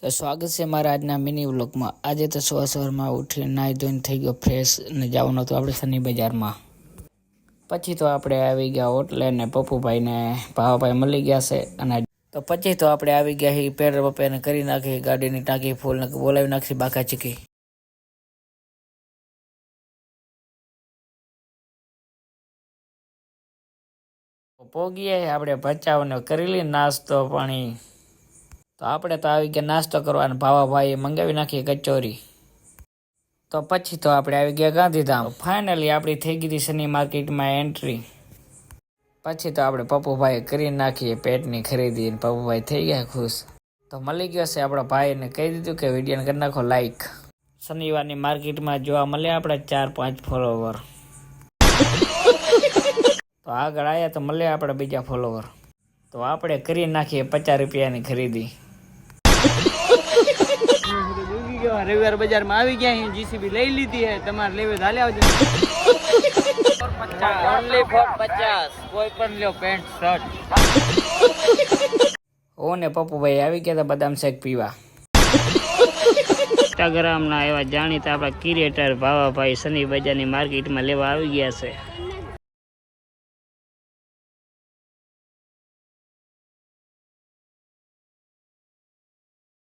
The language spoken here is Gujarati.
તો સ્વાગત છે મારા આજના મિની વ્લોગમાં। આજે તો સવારમાં ઉઠીને નાહી ધોઈને થઈ ગયો ફ્રેશ અને જવાનું હતું આપણે શનિ બજારમાં। પછી તો આપણે આવી ગયા હોટલે ને પપ્પુભાઈને ભાવાભાઈ મળી ગયા છે અને તો પછી તો આપણે આવી ગયા હી પેટ્રોલ પંપે કરી નાખી ગાડીની ટાંકી ફૂલ ને બોલાવી નાખી બાકા ચીકી। પોગીએ આપણે ભચાવને કરી લઈ નાસ્તો પાણી। તો આપણે તો આવી ગયા નાસ્તો કરવા અને ભાવાભાઈએ મંગાવી નાખી કચોરી। તો પછી તો આપણે આવી ગયા ગાંધીધામ। ફાઇનલી આપણી થઈ ગઈ શનિ માર્કેટમાં એન્ટ્રી। પછી તો આપણે પપ્પુભાઈ કરી નાખીએ પેટની ખરીદી અને પપ્પુભાઈ થઈ ગયા ખુશ। તો મળી ગયો છે આપણા ભાઈને કહી દીધું કે વિડીયોને કરી નાખો લાઈક। શનિવારની માર્કેટમાં જોવા મળે આપણે 4-5 ફોલોવર। તો આગળ આવ્યા તો મળે આપણે બીજા ફોલોવર। તો આપણે કરી નાખીએ 50 રૂપિયાની ખરીદી। રવિવાર બજારમાં આવી ગયા જીસીબી લઈ લીધી હે તમારે લેવે હાલે આવજો। ઓનલી ફોર 50 કોઈ પણ લ્યો પેન્ટ શર્ટ। ઓ ને પપ્પુભાઈ આવી ગયા હતા બદામ શેક પીવા। ઇન્સ્ટાગ્રામના એવા જાણીતા આપણા ક્રિએટર ભાવાભાઈ શનિ બજારની માર્કેટમાં લેવા આવી ગયા છે।